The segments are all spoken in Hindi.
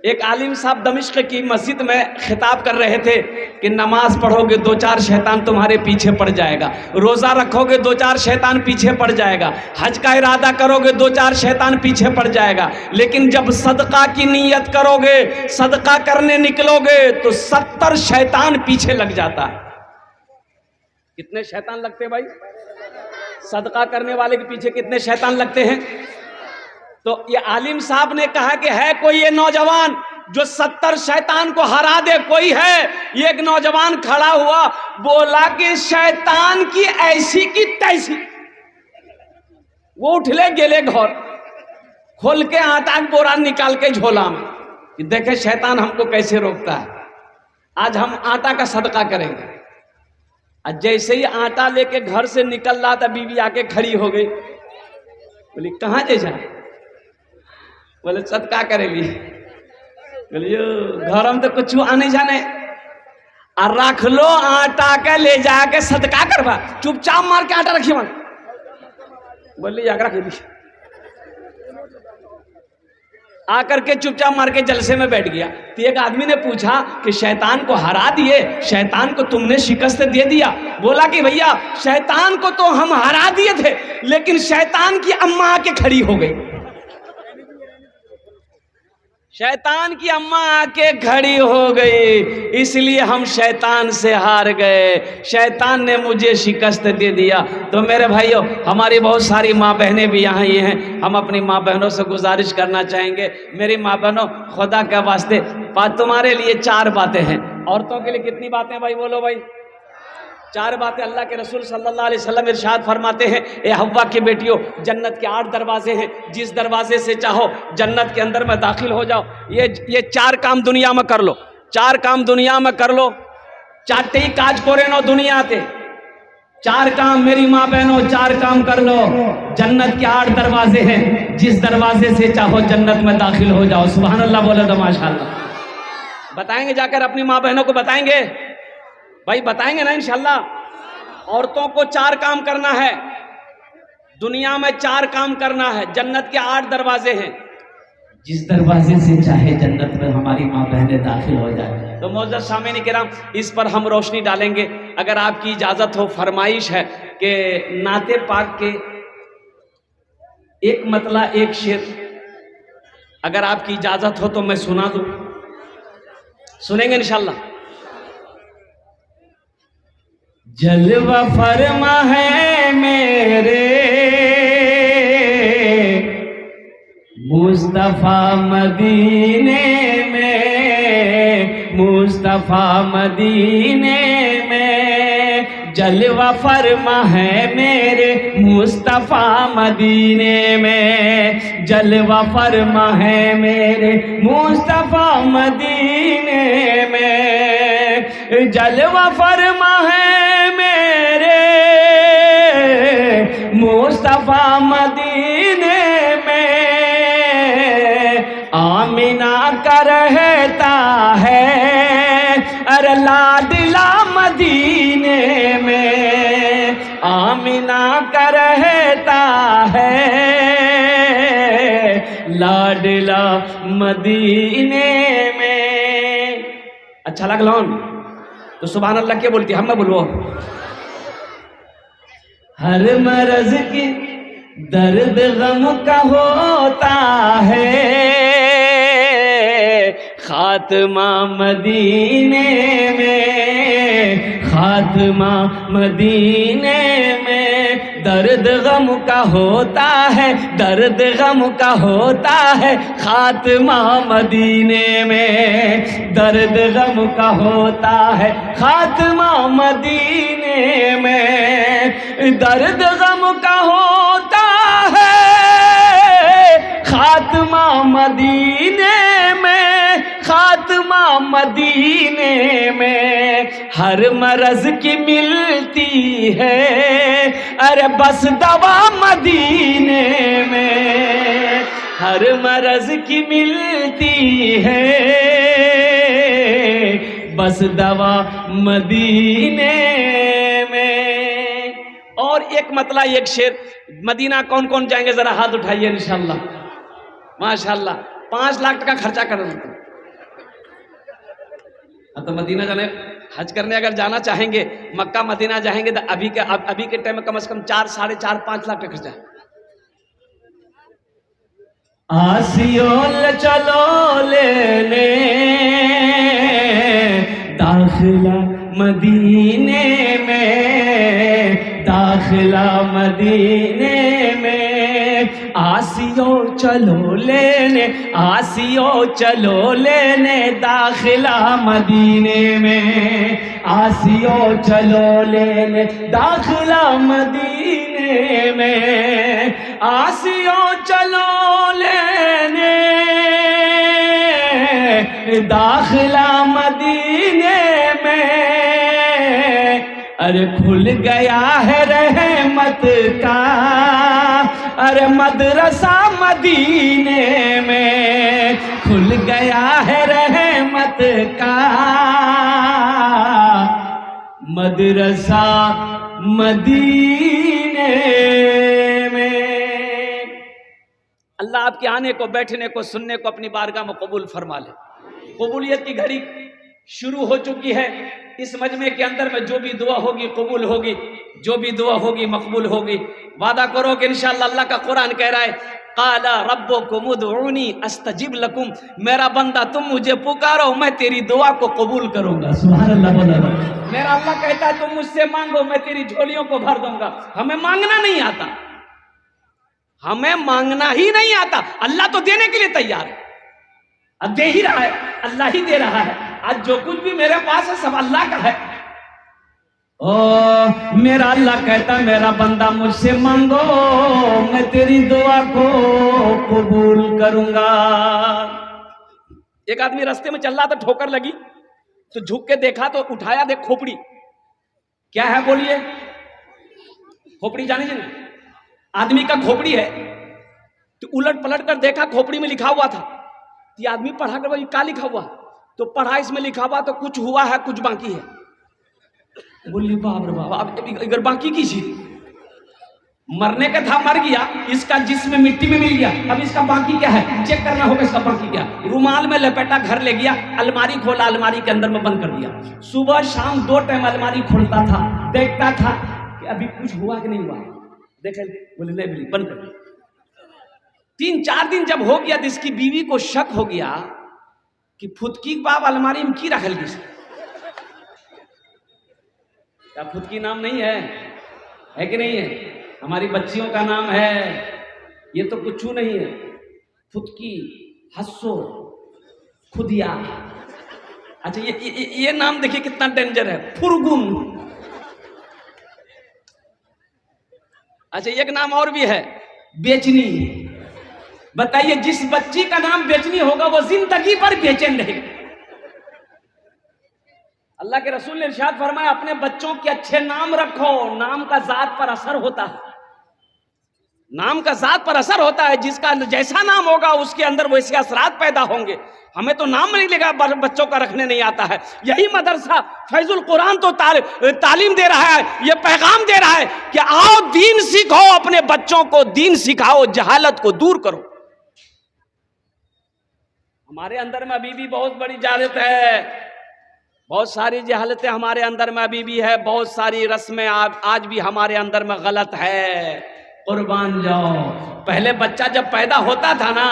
एक आलिम साहब दमिश्क की मस्जिद में खिताब कर रहे थे कि नमाज पढ़ोगे 2-4 शैतान तुम्हारे पीछे पड़ जाएगा, रोज़ा रखोगे 2-4 शैतान पीछे पड़ जाएगा, हज का इरादा करोगे 2-4 शैतान पीछे पड़ जाएगा, लेकिन जब सदका की नीयत करोगे, सदका करने निकलोगे तो 70 शैतान पीछे लग जाता है। कितने शैतान लगते भाई? सदका करने वाले के पीछे कितने शैतान लगते हैं? तो ये आलिम साहब ने कहा कि है कोई ये नौजवान जो 70 शैतान को हरा दे? कोई है? ये एक नौजवान खड़ा हुआ, बोला कि शैतान की ऐसी की तैसी। वो उठले गेले घर, खोल के आटा का बोरा निकाल के झोला में, देखे शैतान हमको कैसे रोकता है। आज हम आटा का सदका करेंगे। आज जैसे ही आटा लेके घर से निकल रहा था, बीवी आके खड़ी हो गई, बोली कहाँ जे जाए? बोले सदका करेली। बोलिए घर में तो कुछ आने जाने, और रख लो आटा के ले जाके सदका करवा, चुपचाप मार के आटा रखी मन। बोली आकर रख दी, आकर के चुपचाप मार के जलसे में बैठ गया। तो एक आदमी ने पूछा कि शैतान को हरा दिए, शैतान को तुमने शिकस्त दे दिया? बोला कि भैया शैतान को तो हम हरा दिए थे, लेकिन शैतान की अम्मा आके खड़ी हो गई। शैतान की अम्मा आके खड़ी हो गई, इसलिए हम शैतान से हार गए, शैतान ने मुझे शिकस्त दे दिया। तो मेरे भाइयों, हमारी बहुत सारी माँ बहनें भी यहाँ ही हैं, हम अपनी माँ बहनों से गुजारिश करना चाहेंगे, मेरी माँ बहनों खुदा के वास्ते तुम्हारे लिए 4 बातें हैं। औरतों के लिए कितनी बातें भाई? बोलो भाई। 4 बातें। अल्लाह के रसूल सल्लल्लाहु अलैहि वसल्लम इरशाद फरमाते हैं, ए हव्वा की बेटियों, जन्नत के 8 दरवाजे हैं, जिस दरवाजे से चाहो जन्नत के अंदर में दाखिल हो जाओ। ये 4 काम दुनिया में कर लो, 4 काम दुनिया में कर लो, 4 ही काज कोरे नो दुनिया ते। 4 काम मेरी माँ बहनों, 4 काम कर लो। जन्नत के 8 दरवाजे हैं, जिस दरवाजे से चाहो जन्नत में दाखिल हो जाओ। सुभान अल्लाह बोले तो माशाअल्लाह। बताएंगे, जाकर अपनी माँ बहनों को बताएंगे भाई, बताएंगे ना इंशाल्लाह। औरतों को 4 काम करना है दुनिया में, 4 काम करना है। जन्नत के 8 दरवाजे हैं, जिस दरवाजे से चाहे जन्नत में हमारी माँ बहनें दाखिल हो जाए। तो मौजूद सामीन किराम, इस पर हम रोशनी डालेंगे। अगर आपकी इजाजत हो, फरमाइश है कि नाते पाक के एक मतला एक शेर अगर आपकी इजाजत हो तो मैं सुना दूं। सुनेंगे इंशाल्लाह। जलवा फरमा है मेरे मुस्तफा मदीने में, मुस्तफा मदीने में, जलवा फरमा है मेरे मुस्तफा मदीने में, जलवा फरमा है मेरे मुस्तफा मदीने में, जलवा फरमा है मुस्तफा मदीने में। आमिना का रहता है अरे लाडला मदीने में, आमिना का रहता है लाडला मदीने में। अच्छा लगला तो सुभान अल्लाह क्या बोलती? हम मैं बोलूँ, हर मरज की दर्द गम का होता है खात्मा मदीने में, खात्मा मदीने में, दर्द गम का होता है, दर्द गम का होता है खात्मा मदीने में, दर्द गम का होता है खात्मा मदीने में, दर्द गम का होता है खात्मा मदीने में, खात्मा मदीने में। हर मरज की मिलती है अरे बस दवा मदीने में, हर मरज की मिलती है बस दवा मदीने में। और एक मतला एक शेर। मदीना कौन कौन जाएंगे जरा हाथ उठाइए इंशाल्लाह। माशाल्लाह 5 लाख टका खर्चा कर रहे हैं। तो मदीना जाने, हज करने अगर जाना चाहेंगे, मक्का मदीना जाएंगे तो अभी के टाइम में कम से कम 4, 4.5, 5 लाख का खर्चा है। आसियोल चलो लेने दाखिला मदीने में, दाखिला मदीने में, आसियो चलो लेने, आसियो चलो लेने दाखिला मदीने में, आसियो चलो लेने दाखिला मदीने में, आसियो चलो लेने दाखिला मदीने में। अरे खुल गया है रहमत का, अरे मदरसा मदीने में, खुल गया है रहमत का मदरसा मदीने में। अल्लाह आपके आने को, बैठने को, सुनने को अपनी बारगाह में कबूल फरमा ले। कबूलियत की घड़ी शुरू हो चुकी है। इस मजमे के अंदर में जो भी दुआ होगी कबूल होगी, जो भी दुआ होगी मकबूल होगी। वादा करो कि इंशाअल्लाह, अल्लाह का कुरान कह रहा है, काला रब्बुकुम उदऊनी अस्तजिब लकुम, मेरा बंदा तुम मुझे पुकारो मैं तेरी दुआ को कबूल करूंगा। सुभान अल्लाह। मेरा अल्लाह कहता है तुम मुझसे मांगो मैं तेरी झोलियों को भर दूंगा। हमें मांगना नहीं आता, हमें मांगना ही नहीं आता। अल्लाह तो देने के लिए तैयार है, अब दे ही रहा है, अल्लाह ही दे रहा है। आज जो कुछ भी मेरे पास है सब अल्लाह का है। ओ मेरा अल्लाह कहता मेरा बंदा मुझसे मांगो मैं तेरी दुआ को कबूल करूंगा। एक आदमी रास्ते में चल रहा था, ठोकर लगी तो झुक के देखा तो उठाया, देख खोपड़ी क्या है बोलिए। खोपड़ी जाने ना, आदमी का खोपड़ी है। तो उलट पलट कर देखा, खोपड़ी में लिखा हुआ था। ये आदमी पढ़ा कर क्या लिखा हुआ, तो पढ़ा इसमें लिखा हुआ तो कुछ हुआ है कुछ बाकी है। बोली बाप रे बाप, अब अगर बाकी की चीज मरने का था मर गया, इसका जिस्म मिट्टी में मिल गया, अब इसका बाकी क्या है चेक करना होगा, इसका बाकी क्या। रुमाल में लपेटा घर ले गया, अलमारी खोला, अलमारी के अंदर में बंद कर दिया। सुबह शाम 2 टाइम अलमारी खोलता था, देखता था कि अभी कुछ हुआ कि नहीं हुआ। देखे बोले नहीं बोली बंद कर। 3-4 दिन जब हो गया तो इसकी बीवी को शक हो गया कि फुदकी बाप अलमारी में की रखल किस। क्या फुदकी नाम नहीं है कि नहीं है? हमारी बच्चियों का नाम है, ये तो कुछ नहीं है। फुदकी, हस्सो, खुदिया। अच्छा ये नाम देखिए कितना डेंजर है, फुरगुन। अच्छा एक नाम और भी है, बेचनी। बताइए जिस बच्ची का नाम बेचनी होगा वो जिंदगी भर बेचैन रहेगी। अल्लाह के रसूल ने इरशाद फरमाया अपने बच्चों के अच्छे नाम रखो, नाम का जात पर असर होता है, नाम का जात पर असर होता है। जिसका जैसा नाम होगा उसके अंदर वैसे असरात पैदा होंगे। हमें तो नाम नहीं लगा, बच्चों का रखने नहीं आता है। यही मदरसा फैजुल कुरान तो तालीम दे रहा है, ये पैगाम दे रहा है कि आओ दीन सीखो, अपने बच्चों को दीन सिखाओ, जहालत को दूर करो। हमारे अंदर में अभी भी बहुत बड़ी जहालत है, बहुत सारी जहालतें हमारे अंदर में अभी भी है, बहुत सारी रस्में आज भी हमारे अंदर में गलत है। कुर्बान जाओ। पहले बच्चा जब पैदा होता था ना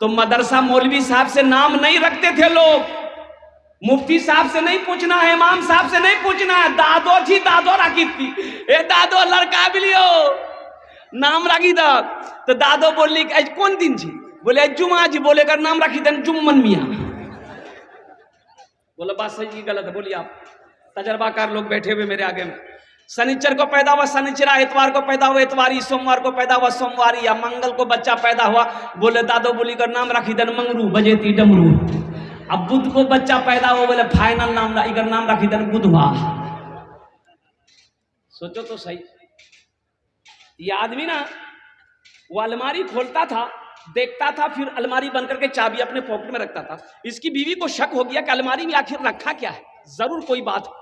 तो मदरसा मौलवी साहब से नाम नहीं रखते थे लोग, मुफ्ती साहब से नहीं पूछना है, इमाम साहब से नहीं पूछना है, दादो जी दादो रखी थी। ए दादो लड़का भी लियो नाम रखी था तो दादो बोली आज कौन दिन जी, बोले जुमा जी, बोले कर नाम रखी था जुम्मन मियाँ। बोला बात सही की गलत है, बोलिए आप। तजर्बाकार लोग बैठे हुए मेरे आगे में। शनिचर को पैदा हुआ शनिचरा, इतवार को पैदा हुआ इतवारी, सोमवार को पैदा हुआ सोमवारी, या मंगल को बच्चा पैदा हुआ, बोले दादो बोली कर नाम रखी दन मंगरू बजेती डमरू। अब बुध को बच्चा पैदा हुआ, बोले फाइनल नाम रखी दन बुधवा। सोचो तो सही, ये आदमी ना वो अलमारी खोलता था, देखता था, फिर अलमारी बंद करके चाबी अपने पॉकेट में रखता था। इसकी बीवी को शक हो गया कि अलमारी में आखिर रखा क्या है, जरूर कोई बात है।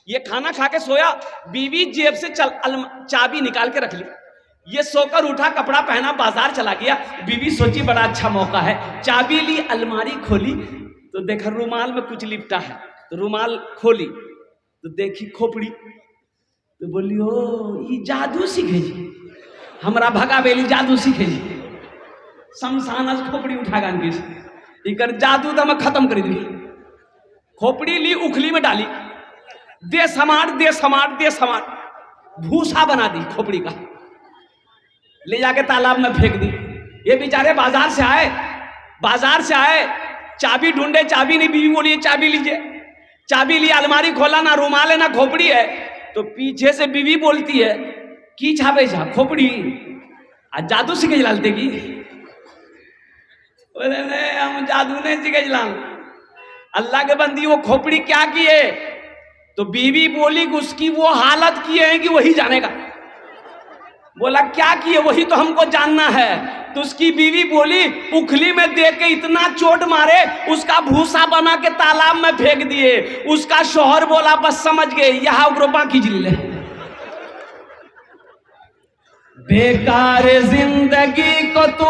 ये खाना खा के सोया, बीवी जेब से चाबी निकाल के रख ली। ये सोकर उठा, कपड़ा पहना, बाजार चला गया। बीवी सोची बड़ा अच्छा मौका है, चाबी ली, अलमारी खोली तो देखा रुमाल में कुछ लिपटा है। तो रुमाल खोली तो देखी खोपड़ी, तो बोली ओ ये जादू सीखे जी, हमरा भगा बेली जादू सीखे जी। शमशान खोपड़ी उठा गान के इकर जादू तो मैं खत्म कर दी। खोपड़ी ली उखली में डाली, दे समाट दे समाट दे समाट, भूसा बना दी खोपड़ी का, ले जाके तालाब में फेंक दी। ये बेचारे बाजार से आए, चाबी ढूंढे, चाबी नहीं, बीवी बोली चाबी लीजिए, चाबी ली, अलमारी खोला, ना रुमाल है ना खोपड़ी है। तो पीछे से बीवी बोलती है की छापे छा खोपड़ी, आज जादू सीखे जलालते की। बोले नहीं हम जादू नहीं सीखे जलाल, अल्लाह के बंदी वो खोपड़ी क्या किए। तो बीवी बोली कि उसकी वो हालत किए है कि वही जानेगा। बोला क्या किए, वही तो हमको जानना है। तो उसकी बीवी बोली उखली में दे के इतना चोट मारे, उसका भूसा बना के तालाब में फेंक दिए। उसका शौहर बोला बस समझ गए, यहाँ उग्रपा की जिले। बेकार जिंदगी को तू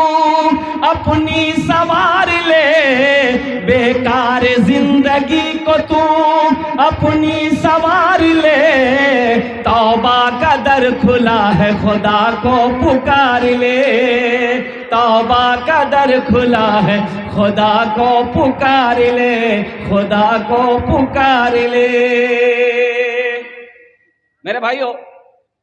अपनी सवार ले, बेकार जिंदगी को तू अपनी सवार ले, तौबा का दर खुला है खुदा को पुकार ले, तौबा का दर खुला है खुदा को पुकार ले, खुदा को पुकार ले। मेरे भाइयों,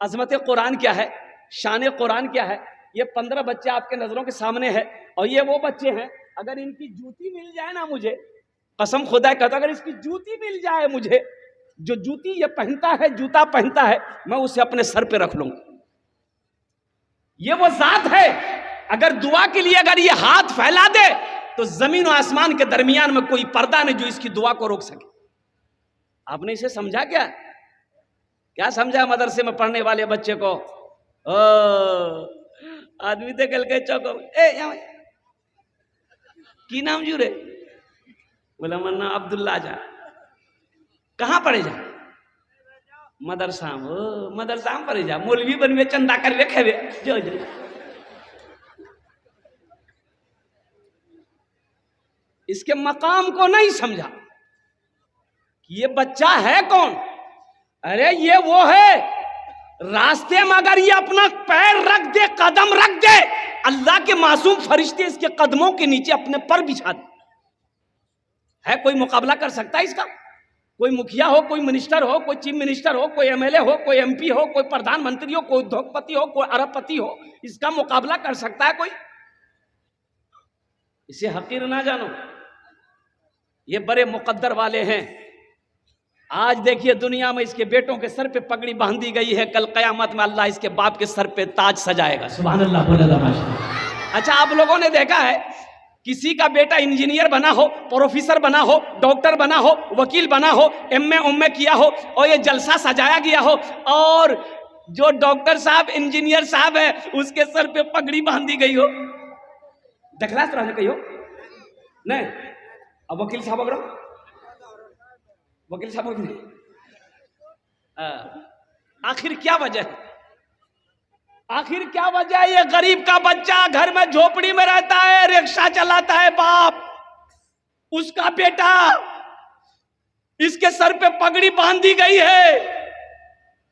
अजमत कुरान क्या है, शान कुरान क्या है, ये 15 बच्चे आपके नजरों के सामने हैं। और ये वो बच्चे हैं, अगर इनकी जूती मिल जाए ना मुझे, कसम खुदा कहता अगर इसकी जूती मिल जाए मुझे, जो जूती ये पहनता है, जूता पहनता है, मैं उसे अपने सर पे रख लूंगा। ये वो जात है, अगर दुआ के लिए अगर ये हाथ फैला दे तो जमीन और आसमान के दरमियान में कोई पर्दा नहीं जो इसकी दुआ को रोक सके। आपने इसे समझा क्या समझा मदरसे में पढ़ने वाले बच्चे को? ओ आदमी तो कल के चौको की नाम जू रे, बोला मन्ना अब्दुल्ला जा, कहाँ पढ़े जा? मदरसा में, मदरसा में पढ़े जा, मौलवी बनवे चंदा कर वे खेवे जो इसके मकाम को नहीं समझा कि ये बच्चा है कौन। अरे ये वो है, रास्ते में अगर ये अपना पैर रख दे, कदम रख दे, अल्लाह के मासूम फरिश्ते इसके कदमों के नीचे अपने पर बिछा दे। है कोई मुकाबला कर सकता है इसका? कोई मुखिया हो, कोई मिनिस्टर हो, कोई चीफ मिनिस्टर हो, कोई एमएलए हो, कोई एमपी हो, कोई प्रधानमंत्री हो, कोई उद्योगपति हो, कोई अरबपति हो, इसका मुकाबला कर सकता है कोई? इसे हकीर ना जानो, ये बड़े मुकद्दर वाले हैं। आज देखिए दुनिया में इसके बेटों के सर पे पगड़ी बांधी गई है, कल कयामत में अल्लाह इसके बाप के सर पे ताज सजाएगा। सुभान अल्लाह, बोले माशाअल्लाह। अच्छा, आप लोगों ने देखा है किसी का बेटा इंजीनियर बना हो, प्रोफेसर बना हो, डॉक्टर बना हो, वकील बना हो, एमए किया हो और ये जलसा सजाया गया हो, और जो डॉक्टर साहब इंजीनियर साहब है उसके सर पे पगड़ी बांधी गई हो? देखला तो कही हो नहीं? अब वकील साहब अगर वकील साहब आखिर क्या वजह है? आखिर क्या वजह है? ये गरीब का बच्चा घर में झोपड़ी में रहता है, रिक्शा चलाता है बाप, उसका बेटा, इसके सर पे पगड़ी बांधी गई है।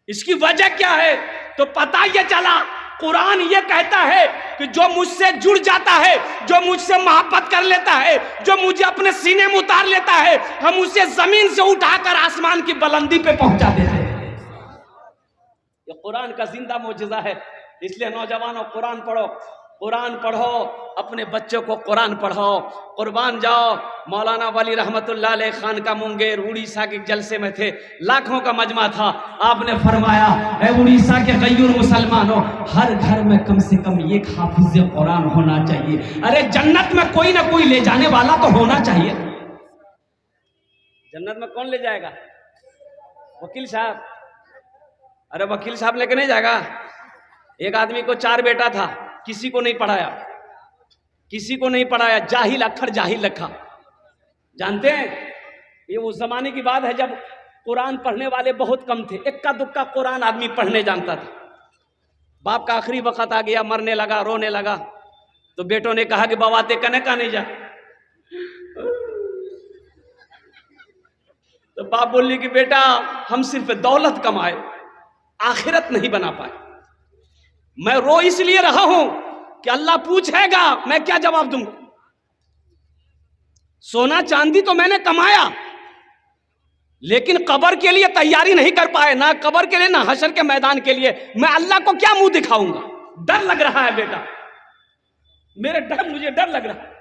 इसकी वजह क्या है? तो पता ये चला, कुरान ये कहता है कि जो मुझसे जुड़ जाता है, जो मुझसे मोहब्बत कर लेता है, जो मुझे अपने सीने में उतार लेता है, हम उसे जमीन से उठाकर आसमान की बुलंदी पे पहुंचा देते हैं। ये कुरान का जिंदा मौजज़ा है। इसलिए नौजवानों, कुरान पढ़ो, कुरान पढ़ो, अपने बच्चों को कुरान पढ़ाओ। कुर्बान जाओ, मौलाना वली रहमतुल्लाह अलैह खान का मुंगेर उड़ीसा के जलसे में थे, लाखों का मजमा था। आपने फरमाया ऐ उड़ीसा के गयूर मुसलमानों, हर घर में कम से कम एक हाफिज कुरान होना चाहिए। अरे जन्नत में कोई ना कोई ले जाने वाला तो होना चाहिए। जन्नत में कौन ले जाएगा? वकील साहब। अरे वकील साहब लेके नहीं जाएगा। एक आदमी को 4 बेटा था, किसी को नहीं पढ़ाया, किसी को नहीं पढ़ाया, जाहिल अक्खर जाहिल रखा। जानते हैं ये उस जमाने की बात है जब कुरान पढ़ने वाले बहुत कम थे, इक्का दुक्का कुरान आदमी पढ़ने जानता था। बाप का आखिरी वक्त आ गया, मरने लगा, रोने लगा, तो बेटों ने कहा कि बाबा ते कने का नहीं जा। बाप बोली कि बेटा हम सिर्फ दौलत कमाए, आखिरत नहीं बना पाए। मैं रो इसलिए रहा हूं कि अल्लाह पूछेगा, मैं क्या जवाब दूंगा। सोना चांदी तो मैंने कमाया, लेकिन कब्र के लिए तैयारी नहीं कर पाए, ना कब्र के लिए ना हशर के मैदान के लिए। मैं अल्लाह को क्या मुंह दिखाऊंगा। डर लग रहा है बेटा, मुझे डर लग रहा है।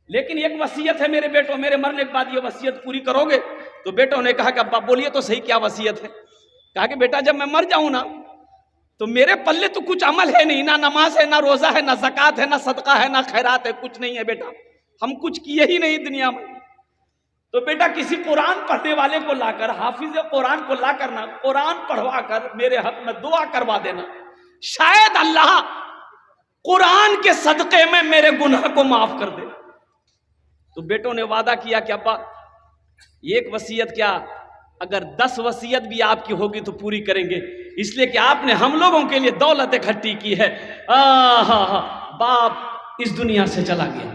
लेकिन एक वसीयत है मेरे बेटों, मेरे मरने के बाद ये वसीयत पूरी करोगे? तो बेटों ने कहा कि अब्बा बोलिए तो सही क्या वसीयत है। कहा कि बेटा जब मैं मर जाऊं ना तो मेरे पल्ले तो कुछ अमल है नहीं, ना नमाज है, ना रोजा है, ना ज़कात है, ना सदका है, ना खैरात है, कुछ नहीं है बेटा, हम कुछ किए ही नहीं दुनिया में। तो बेटा किसी कुरान पढ़ने वाले को लाकर, हाफिज कुरान को लाकर ना कुरान पढ़वा कर मेरे हक में दुआ करवा देना, शायद अल्लाह कुरान के सदक़े में मेरे गुनाह को माफ कर दे। तो बेटों ने वादा किया कि अब्बा एक वसीयत क्या, अगर 10 वसीयत भी आपकी होगी तो पूरी करेंगे, इसलिए कि आपने हम लोगों के लिए दौलत इकट्ठी की है। बाप इस दुनिया से चला गया,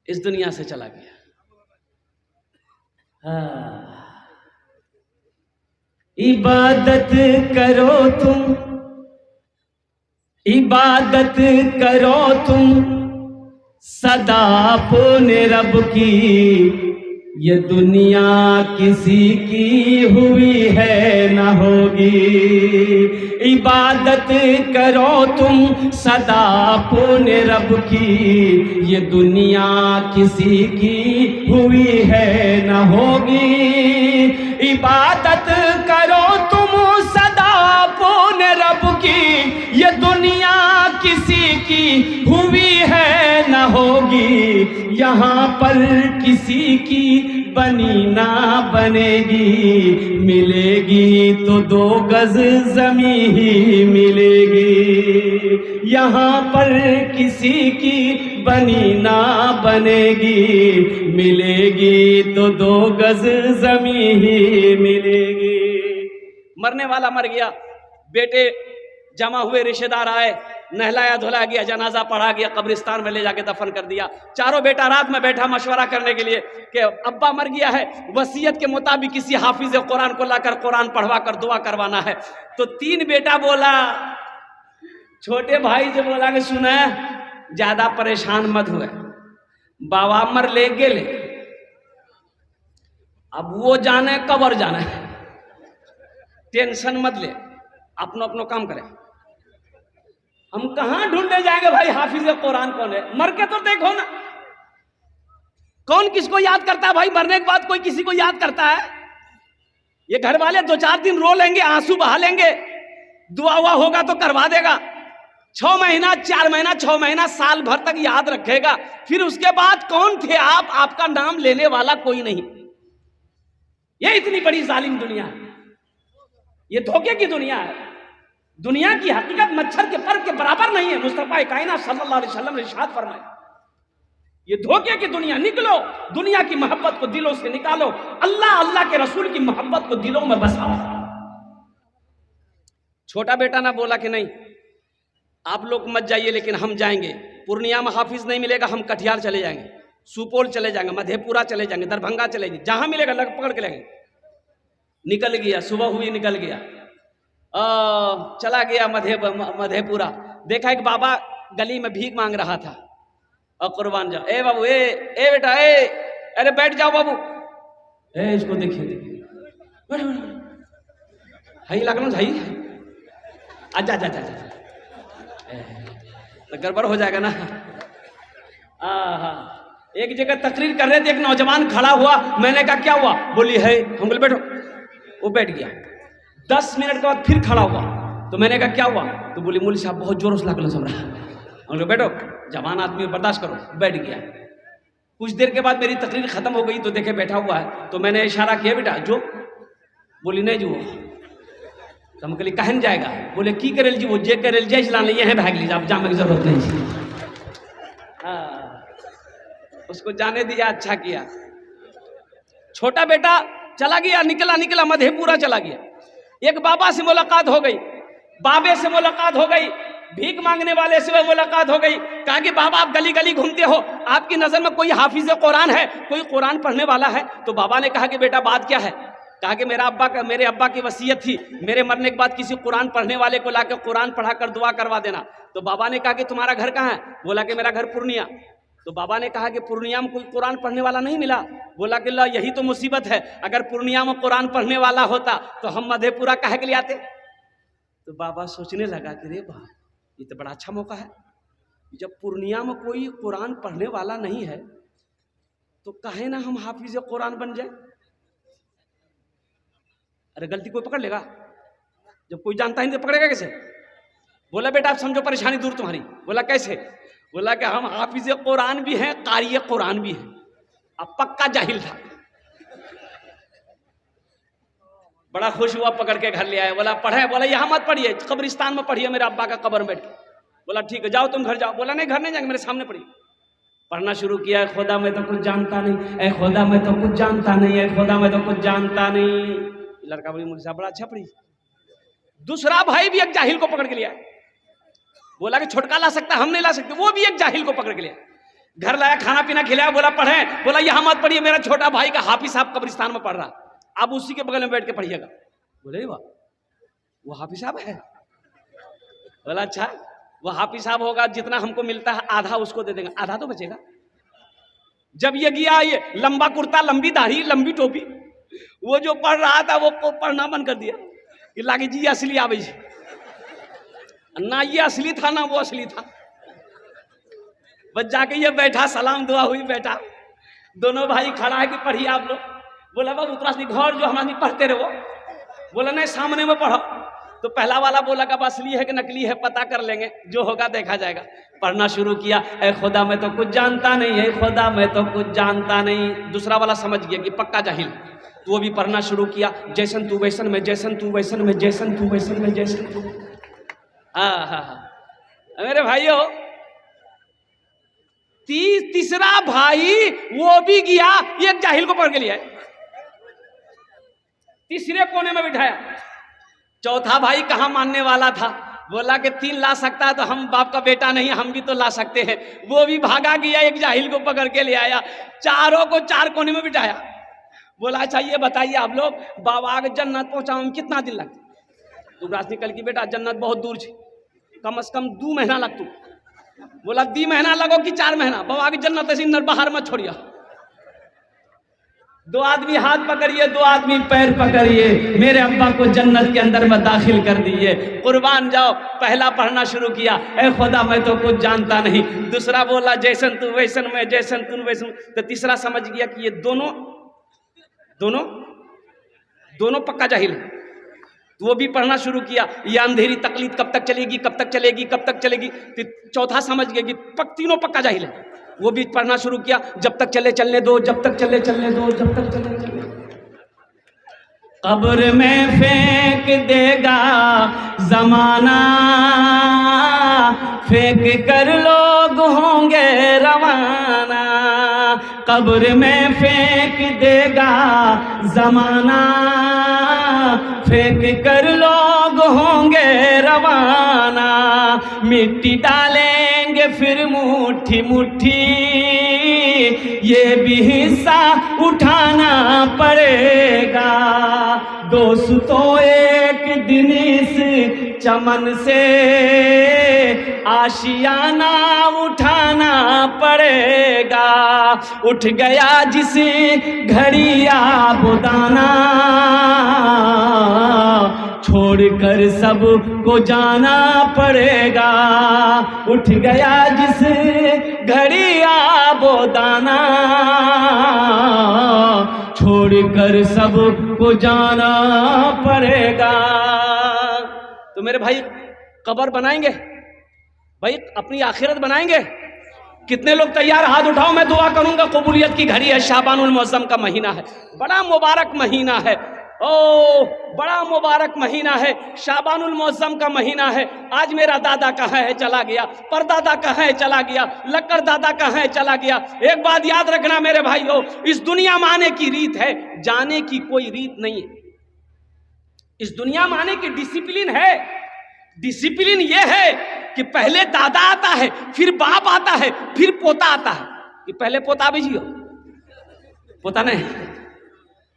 इस दुनिया से चला गया। इबादत करो तुम, इबादत करो तुम सदा अपने रब की, ये दुनिया किसी की हुई है न होगी। इबादत करो तुम सदा अपने रब की, ये दुनिया किसी की हुई है न होगी। इबादत करो तुम सदा अपने रब की, ये दुनिया किसी की हुई है न होगी। यहाँ पर किसी की बनी ना बनेगी, मिलेगी तो 2 गज ज़मीं ही मिलेगी। यहाँ पर किसी की बनी ना बनेगी, मिलेगी तो 2 गज ज़मीं ही मिलेगी। मरने वाला मर गया, बेटे जमा हुए, रिश्तेदार आए, नहलाया धुलाया गया, जनाजा पढ़ा गया, कब्रिस्तान में ले जाके दफन कर दिया। चारों बेटा रात में बैठा मशवरा करने के लिए कि अब्बा मर गया है, वसीयत के मुताबिक किसी हाफिज कुरान को लाकर कुरान पढ़वा कर दुआ करवाना है। तो 3 बेटा बोला, छोटे भाई जो बोला कि सुना ज्यादा परेशान मत हुए, बाबा मर ले गेले, अब वो जाने कबर जाने, टेंशन मत ले, अपनो अपनो काम करें। हम कहां ढूंढने जाएंगे भाई हाफिज कुरान कौन है, मर के तो देखो ना, कौन किसको याद करता है भाई, मरने के बाद कोई किसी को याद करता है? ये घर वाले 2-4 दिन रो लेंगे, आंसू बहा लेंगे, दुआ हुआ होगा तो करवा देगा, 6 महीना 4 महीना 6 महीना साल भर तक याद रखेगा, फिर उसके बाद कौन थे आप, आपका नाम लेने वाला कोई नहीं। ये इतनी बड़ी जालिम दुनिया है, ये धोखे की दुनिया है। दुनिया की हकीकत मच्छर के पर के बराबर नहीं है। मुस्तफा कायनात सल्लल्लाहु अलैहि वसल्लम ने इरशाद फरमाया, ये धोखे की दुनिया, निकलो, दुनिया की मोहब्बत को दिलों से निकालो, अल्लाह अल्लाह के रसूल की मोहब्बत को दिलों में बसाओ। छोटा बेटा ना बोला कि नहीं आप लोग मत जाइए, लेकिन हम जाएंगे। पूर्णिया में हाफिज नहीं मिलेगा, हम कटिहार चले जाएंगे, सुपौल चले जाएंगे, मधेपुरा चले जाएंगे, दरभंगा चले जाएंगे, जहां मिलेगा लग पकड़ के लेंगे। निकल गया, सुबह हुई निकल गया, चला गया मधेपुरा। देखा एक बाबा गली में भीख मांग रहा था, और कुर्बान जाओ, ए बाबू, ए बेटा, अरे बैठ जाओ बाबू, इसको देखिए, हाई लगना हाई, अच्छा अच्छा अच्छा, गड़बड़ हो जाएगा ना। एक जगह तकरीर कर रहे थे, एक नौजवान खड़ा हुआ, मैंने कहा क्या हुआ, बोली है, हम बोले बैठो, वो बैठ गया। 10 मिनट के बाद फिर खड़ा हुआ, तो मैंने कहा क्या हुआ, तो बोली मौलवी साहब बहुत जोरों से लागल सब रहा। हम लोग बैठो, जवान आदमी बर्दाश्त करो, बैठ गया। कुछ देर के बाद मेरी तकरीर खत्म हो गई, तो देखे बैठा हुआ है, तो मैंने इशारा किया, बेटा जो, बोली नहीं जो, तो हम कहली कहन जाएगा, बोले की करेल जी, वो जे करेल जय चला नहीं है, भाग लीजिए, आप जाने की जरूरत नहीं। उसको जाने दिया, अच्छा किया। छोटा बेटा चला गया, निकला मधेपुरा चला गया। एक बाबा से मुलाकात हो गई, बाबे से मुलाकात हो गई, भीख मांगने वाले से मुलाकात हो गई। कहा कि बाबा आप गली गली घूमते हो, आपकी नजर में कोई हाफिज कुरान है, कोई कुरान पढ़ने वाला है? तो बाबा ने कहा कि बेटा बात क्या है? कहा कि मेरे अब्बा की वसीयत थी, मेरे मरने के बाद किसी कुरान पढ़ने वाले को लाकर कुरान पढ़ा कर दुआ करवा देना। तो बाबा ने कहा कि तुम्हारा घर कहाँ है? बोला कि मेरा घर पूर्णिया। तो बाबा ने कहा कि पूर्णिया में कोई कुरान पढ़ने वाला नहीं मिला? बोला कि ला यही तो मुसीबत है, अगर पूर्णिया में कुरान पढ़ने वाला होता तो हम मधेपुरा काहे के लिए आते? तो बाबा सोचने लगा कि रे वाह, ये तो बड़ा अच्छा मौका है, जब पूर्णिया में कोई कुरान पढ़ने वाला नहीं है तो कहे ना हम हाफिज कुरान बन जाए। अरे गलती कोई पकड़ लेगा? जब कोई जानता ही नहीं तो पकड़ेगा कैसे? बोला बेटा आप समझो परेशानी दूर तुम्हारी। बोला कैसे? बोला कि हम हाफिज कुरान भी हैं, कारी कुरान भी हैं। अब पक्का जाहिल था, बड़ा खुश हुआ, पकड़ के घर ले आया। बोला पढ़े? बोला यहाँ मत पढ़िए, कब्रिस्तान में पढ़िए, मेरे अब्बा का कब्र में बैठ के। बोला ठीक है जाओ तुम घर जाओ। बोला नहीं घर नहीं जाएंगे, मेरे सामने पढ़िए। पढ़ना शुरू किया, खुदा मैं तो कुछ जानता नहीं, ऐ खुदा मैं तो कुछ जानता नहीं, ऐ खुदा मैं तो कुछ जानता नहीं। लड़का बोली मुझे बड़ा अच्छा पढ़ी। दूसरा भाई भी एक जाहिल को पकड़ के लिया, बोला कि छोटका ला सकता, हम नहीं ला सकते। वो भी एक जाहिल को पकड़ के लिया, घर लाया, खाना पीना खिलाया। बोला पढ़े? बोला यहाँ मत पढ़िए, मेरा छोटा भाई का हाफिज साहब कब्रिस्तान में पढ़ रहा, आप उसी के बगल में बैठ के पढ़िएगा। बोले वाह वो हाफिज साहब है? बोला अच्छा वो हाफिज साहब होगा, जितना हमको मिलता है आधा उसको दे देंगे, आधा तो बचेगा। जब ये गया, ये लंबा कुर्ता, लंबी दाढ़ी, लंबी टोपी, वो जो पढ़ रहा था वो पढ़ना बंद कर दिया। ये लागे जी असली आवे जी, ना ये असली था ना वो असली था। बस जाके ये बैठा, सलाम दुआ हुई, बैठा। दोनों भाई खड़ा है कि पढ़िए आप लोग। बोला बाबू उतना घर जो हमारे पढ़ते रहे वो। बोला नहीं सामने में पढ़ो। तो पहला वाला बोला कि असली है कि नकली है पता कर लेंगे, जो होगा देखा जाएगा। पढ़ना शुरू किया, ऐ खुदा मैं तो कुछ जानता नहीं, ऐ खुदा मैं तो कुछ जानता नहीं। दूसरा वाला समझ गया कि पक्का जाहिल, तो वो भी पढ़ना शुरू किया, जैसन तू वैसन में, जैसन तू वैसन में, जैसन तू वैसन में, जैसन तू। हाँ मेरे भाइयों, तीसरा भाई वो भी गया, एक जाहिल को पकड़ के लिया, तीसरे कोने में बिठाया। चौथा भाई कहाँ मानने वाला था, बोला कि 3 ला सकता है तो हम बाप का बेटा नहीं, हम भी तो ला सकते हैं। वो भी भागा गया, एक जाहिल को पकड़ के ले आया, चारों को 4 कोने में बिठाया। बोला अच्छा ये बताइए आप लोग, बाबा के जन्नत पहुंचाने में कितना दिन लगता? तो रात निकल की बेटा जन्नत बहुत दूर है, कम से कम 2 महीना लगतू। बोला 2 महीना लगो कि 4 महीना? बाबा की जन्नत ऐसी अंदर बाहर मत छोड़िया। 2 आदमी हाथ पकड़िए, 2 आदमी पैर पकड़िए, मेरे अब्बा को जन्नत के अंदर में दाखिल कर दिए, कुर्बान जाओ। पहला पढ़ना शुरू किया, ऐ खुदा मैं तो कुछ जानता नहीं। दूसरा बोला जैसन तू वैसन में, जैसन तू वैसन। तो तीसरा समझ गया कि ये दोनों पक्का जाहिल है। तो वो भी पढ़ना शुरू किया, ये अंधेरी तकलीफ कब तक चलेगी, कब तक चलेगी, कब तक चलेगी। तो चौथा समझ गया कि तीनों पक्का जाहिल है। वो भी पढ़ना शुरू किया, जब तक चले चलने दो, जब तक चले चलने दो, जब तक चले चलने दो। कब्र में फेंक देगा जमाना, फेंक कर लोग होंगे रवाना। कब्र में फेंक देगा जमाना, फेंक कर लोग होंगे रवाना। मिट्टी डालेंगे फिर मुट्ठी मुट्ठी, ये भी हिस्सा उठाना पड़ेगा। दोस्तों एक दिन इस चमन से आशियाना उठाना पड़ेगा। उठ गया जिस घड़ी आबोदाना, छोड़कर सब को जाना पड़ेगा। उठ गया जिस घड़ी आबोदाना, छोड़कर सब को जाना पड़ेगा। तो मेरे भाई कब्र बनाएंगे भाई, अपनी आखिरत बनाएंगे। कितने लोग तैयार? हाथ उठाओ, मैं दुआ करूंगा। कबूलियत की घड़ी है, शाबानुल मुअज़्ज़म का महीना है, बड़ा मुबारक महीना है। ओ बड़ा मुबारक महीना है, शाबानुल मुअज़्ज़म का महीना है। आज मेरा दादा कहाँ है? चला गया। परदादा कहाँ है? चला गया। लक्कर दादा कहाँ है? चला गया। एक बात याद रखना मेरे भाइयों, इस दुनिया में आने की रीत है, जाने की कोई रीत नहीं है। इस दुनिया में आने की डिसिप्लिन है। डिसिप्लिन ये है कि पहले दादा आता है, फिर बाप आता है, फिर पोता आता है, कि पहले पोता भेजियो, पोता नहीं।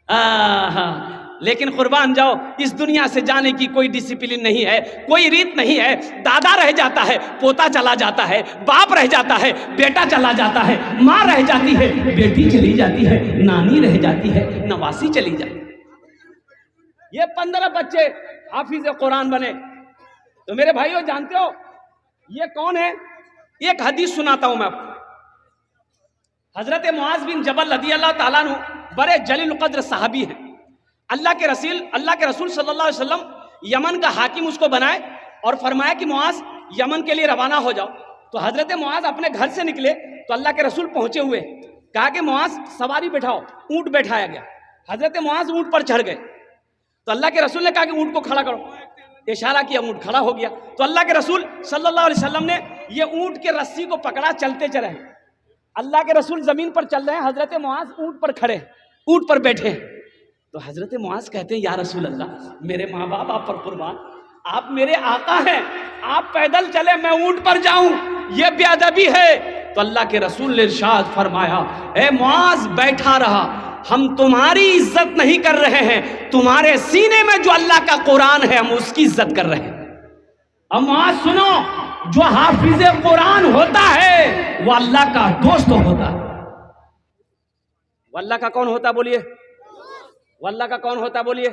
हाँ, लेकिन कुर्बान जाओ, इस दुनिया से जाने की कोई डिसिप्लिन नहीं है, कोई रीत नहीं है। दादा रह जाता है, पोता चला जाता है, बाप रह जाता है, बेटा चला जाता है, माँ रह जाती है, बेटी चली जाती है, नानी रह जाती है, नवासी चली जाती है। ये 15 बच्चे हाफिज कुरान बने। तो मेरे भाइयों, जानते हो ये कौन है? एक हदीस सुनाता हूं मैं आपको। हजरत मुआज बिन जबल रदियल्लाहु ताला अन्हु बड़े जलील कद्र सहाबी हैं। अल्लाह के रसूल सल्लल्लाहु अलैहि वसल्लम यमन का हाकिम उसको बनाए और फरमाया कि मुआज यमन के लिए रवाना हो जाओ। तो हजरत मुआज अपने घर से निकले तो अल्लाह के रसूल पहुंचे हुए, कहा कि मुआज सवारी बैठाओ। ऊंट बैठाया गया, हजरत मुआज ऊंट पर चढ़ गए। तो अल्लाह के रसूल ने कहा कि ऊंट को खड़ा करो, इशारा किया, ऊंट खड़ा हो गया। तो अल्लाह के रसूल सल्लल्लाहु अलैहि वसल्लम ने ये ऊंट के रस्सी को पकड़ा, चलते चले। अल्लाह के रसूल जमीन पर चल रहे हैं, हजरत मुआज ऊंट पर खड़े, ऊंट पर बैठे। तो हजरत मुआज कहते हैं, या रसूल अल्लाह, मेरे माँ बाप आप पर कुर्बान, आप मेरे आका हैं, आप पैदल चले, मैं ऊंट पर जाऊं, ये बेअदबी है। तो अल्लाह के रसूल ने इरशाद फरमाया, ए मुआज बैठा रहा, हम तुम्हारी इज्जत नहीं कर रहे हैं, तुम्हारे सीने में जो अल्लाह का कुरान है हम उसकी इज्जत कर रहे हैं। अब मुआज सुनो, जो हाफिज कुरान होता है वो अल्लाह का दोस्त होता है। वो अल्लाह का कौन होता बोलिए? वो अल्लाह का कौन होता बोलिए?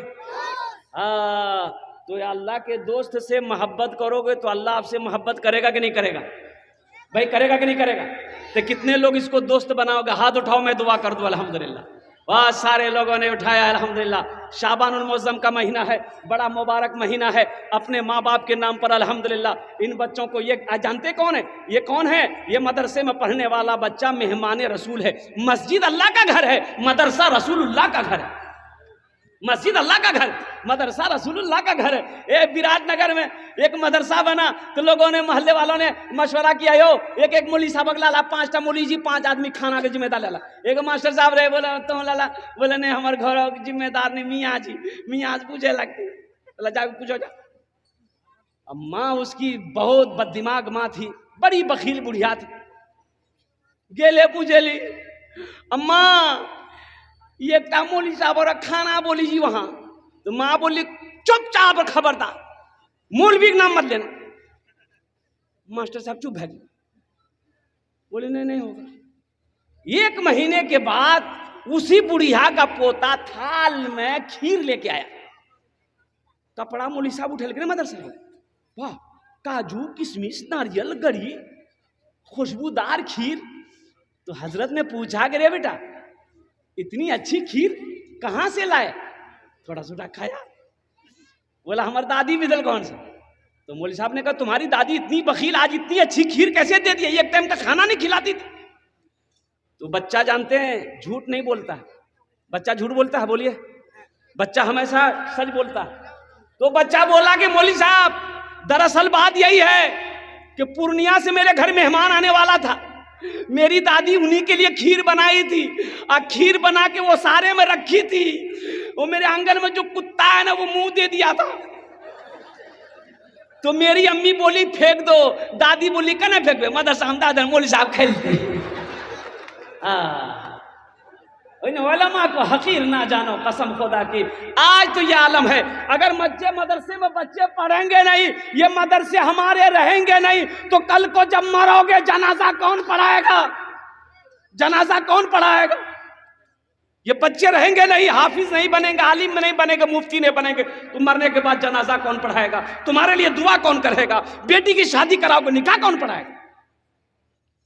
तो अल्लाह के दोस्त से मोहब्बत करोगे तो अल्लाह आपसे मोहब्बत करेगा कि नहीं करेगा? भाई करेगा कि नहीं करेगा? तो कितने लोग इसको दोस्त बनाओगे? हाथ उठाओ, मैं दुआ कर दूं। अल्हम्दुलिल्लाह, वाह, सारे लोगों ने उठाया। अल्हम्दुलिल्लाह, शाबानुल मुअज़्ज़म का महीना है, बड़ा मुबारक महीना है। अपने माँ बाप के नाम पर अल्हम्दुलिल्लाह इन बच्चों को, ये जानते कौन है? ये कौन है? ये मदरसे में पढ़ने वाला बच्चा मेहमान रसूल है। मस्जिद अल्लाह का घर है, मदरसा रसूलुल्लाह का घर है। मस्जिद अल्लाह का घर, मदरसा रसूलुल्लाह का घर है। ये विराटनगर में एक मदरसा बना तो लोगों ने, मोहल्ले वालों ने मशवरा किया, यो एक मौली साहब लाला, 5टा मौली जी, 5 आदमी खाना के जिम्मेदार लाला। एक मास्टर साहब रहे, बोला तुम लाला, बोले नहीं हमारे घर के जिम्मेदार नहीं, मियाँ जी। मियाँ पूछे लगती, बोला जाके पूछो जा। अब माँ उसकी बहुत बददिमाग माँ थी, बड़ी बखील बुढ़िया थी। गेले पूछेली, अम्मा ये मौली साहब और खाना बोली जी वहां। तो माँ बोली चुपचाप और खबरदार, मौलवी का नाम मत लेना। मास्टर साहब चुप है, बोले नहीं होगा। 1 महीने के बाद उसी बुढ़िया का पोता थाल में खीर लेके आया। कपड़ा मौली साहब उठे लेके मदरसे में, वाह, काजू किशमिश नारियल गरी खुशबूदार खीर। तो हजरत ने पूछा कि रे बेटा, इतनी अच्छी खीर कहां से लाए? थोड़ा सा खाया। बोला हमारी दादी बिदल कौन सा? तो मौलवी साहब ने कहा तुम्हारी दादी इतनी बखील, आज इतनी अच्छी खीर कैसे दे दी? एक टाइम का खाना नहीं खिलाती थी। तो बच्चा जानते हैं झूठ नहीं बोलता है। बच्चा झूठ बोलता है? बोलिए, बच्चा हमेशा सच बोलता है। तो बच्चा बोला कि मौलवी साहब, दरअसल बात यही है कि पूर्णिया से मेरे घर मेहमान आने वाला था, मेरी दादी उन्हीं के लिए खीर बनाई थी, और खीर बना के वो सारे में रखी थी। वो मेरे आंगन में जो कुत्ता है ना, वो मुंह दे दिया था। तो मेरी अम्मी बोली फेंक दो, दादी बोली कहना फेंक दो, मदरसा हम दादा मौलवी साहब खेलते। उलमा को हकीर ना जानो, कसम खुदा की। आज तो ये आलम है, अगर मदरसे में बच्चे पढ़ेंगे नहीं, ये मदरसे हमारे रहेंगे नहीं, तो कल को जब मरोगे जनाजा कौन पढ़ाएगा? जनाजा कौन पढ़ाएगा? ये बच्चे रहेंगे नहीं, हाफिज नहीं बनेंगे, आलिम नहीं बनेंगे, मुफ्ती नहीं बनेंगे, तो मरने के बाद जनाजा कौन पढ़ाएगा? तुम्हारे लिए दुआ कौन करेगा? बेटी की शादी कराओगे, निकाह कौन पढ़ाएगा?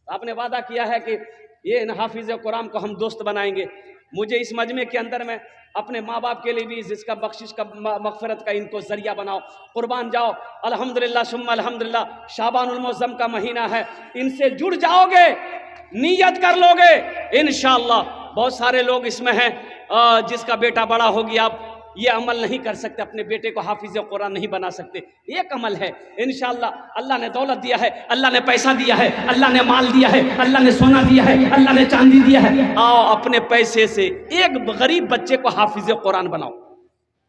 आपने वादा किया है कि ये इन हाफिज कुरान को हम दोस्त बनाएंगे। मुझे इस मजमे के अंदर में अपने माँ बाप के लिए भी जिसका बख्शिश का मगफरत का इनको जरिया बनाओ, कुर्बान जाओ। अल्हम्दुलिल्लाह सुम्मा अल्हम्दुलिल्लाह, शाबानुल मुअज़्ज़म का महीना है, इनसे जुड़ जाओगे, नीयत कर लोगे, इंशाअल्लाह। बहुत सारे लोग इसमें हैं जिसका बेटा बड़ा हो गया, आप ये अमल नहीं कर सकते, अपने बेटे को हाफिज कुरान नहीं बना सकते। एक अमल है इंशाअल्लाह, अल्लाह ने दौलत दिया है, अल्लाह ने पैसा दिया है, अल्लाह ने माल दिया है, अल्लाह ने सोना दिया है, अल्लाह ने चांदी दिया है। आओ अपने पैसे से एक गरीब बच्चे को हाफिज कुरान बनाओ।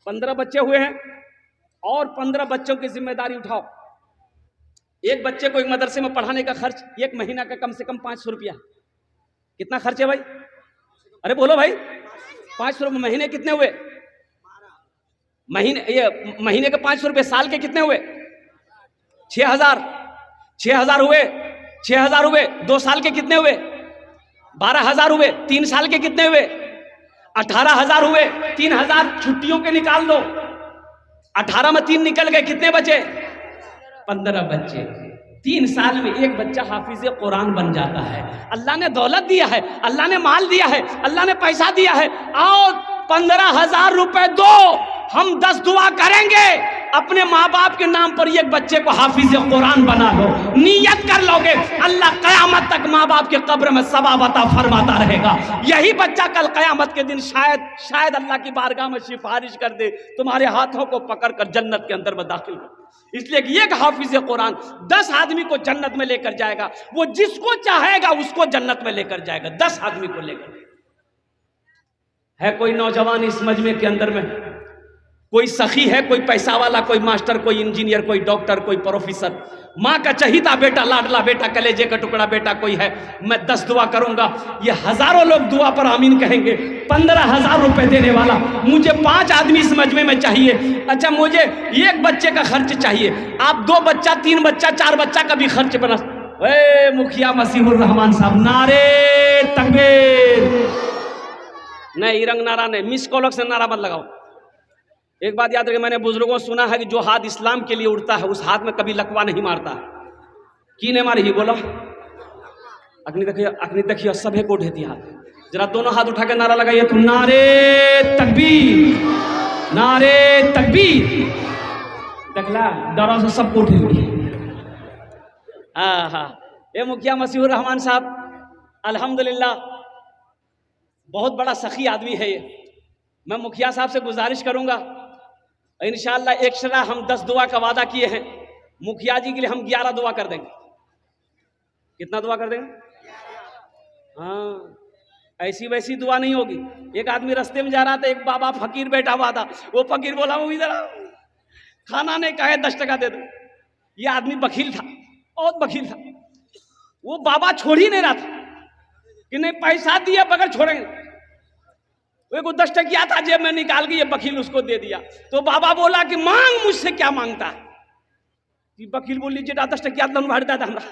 15 बच्चे हुए हैं और 15 बच्चों की जिम्मेदारी उठाओ। एक बच्चे को एक मदरसे में पढ़ाने का खर्च एक महीना का कम से कम 500 रुपया। कितना खर्च है भाई? अरे बोलो भाई, 500 रुपये महीने कितने हुए? महीने के 500 रुपये, साल के कितने हुए? 6,000। 6,000 हुए, 6,000 हुए। 2 साल के कितने हुए? 12,000 हुए। 3 साल के कितने हुए? 18,000 हुए। 3,000 छुट्टियों के निकाल दो, 18 में 3 निकल गए, कितने बचे? 15 बच्चे। 3 साल में एक बच्चा हाफिज कुरान बन जाता है। अल्लाह ने दौलत दिया है, अल्लाह ने माल दिया है, अल्लाह ने पैसा दिया है। आओ 15,000 रुपए दो, हम 10 दुआ करेंगे, अपने माँ बाप के नाम पर एक बच्चे को हाफिज कुरान बना लो। नियत कर लोगे, अल्लाह कयामत तक माँ बाप के कब्र में सवाब अता फरमाता रहेगा। यही बच्चा कल कयामत के दिन शायद अल्लाह की बारगाह में सिफारिश कर दे, तुम्हारे हाथों को पकड़कर जन्नत के अंदर में दाखिल कर। इसलिए कि एक हाफिज कुरान 10 आदमी को जन्नत में लेकर जाएगा। वो जिसको चाहेगा उसको जन्नत में लेकर जाएगा, 10 आदमी को लेकर। है कोई नौजवान इस मजमे के अंदर में, कोई सखी है, कोई पैसा वाला, कोई मास्टर, कोई इंजीनियर, कोई डॉक्टर, कोई प्रोफेसर, माँ का चहीता बेटा, लाडला बेटा, कलेजे का टुकड़ा बेटा कोई है, मैं 10 दुआ करूंगा, ये हजारों लोग दुआ पर आमीन कहेंगे। 15,000 रुपए देने वाला, मुझे 5 आदमी इस मजमे में चाहिए। अच्छा, मुझे एक बच्चे का खर्च चाहिए, आप 2 बच्चा, 3 बच्चा, 4 बच्चा का भी खर्च बना। मुखिया मसीहुर रहमान साहब, नारे तकबीर। नहीं, इरंग नारा नहीं, मिस कॉलक से नारा मत लगाओ। एक बात याद रखिए, मैंने बुजुर्गों सुना है कि जो हाथ इस्लाम के लिए उड़ता है उस हाथ में कभी लकवा नहीं मारता। की ने मारी ही बोलो, अग्नि देखिए सभी को उठे दिया। जरा दोनों हाथ उठा के नारा लगाइए तो, नारे तकबीर, नारे तकबीर। देखला डरों से सबको उठे हुए। हाँ, ये मुखिया मसीहुर रहमान साहब अल्हम्दुलिल्लाह बहुत बड़ा सखी आदमी है ये। मैं मुखिया साहब से गुजारिश करूंगा, इंशाअल्लाह एक्स्ट्रा हम 10 दुआ का वादा किए हैं। मुखिया जी के लिए हम 11 दुआ कर देंगे। कितना दुआ कर देंगे? हाँ, ऐसी वैसी दुआ नहीं होगी। एक आदमी रास्ते में जा रहा था, एक बाबा फकीर बैठा हुआ था। वो फकीर बोला, वो इधर आओ, खाना नहीं कहे 10 टका दे दो। ये आदमी बखील था, बहुत बखील था। वो बाबा छोड़ ही नहीं रहा था कि नहीं पैसा दिया बगैर छोड़ेंगे। वो 10 टकिया था जेब में निकाल के ये बकील उसको दे दिया। तो बाबा बोला कि मांग, मुझसे क्या मांगता है? ये बकील बोल लीजिए 10 टकिया भरता था हमरा।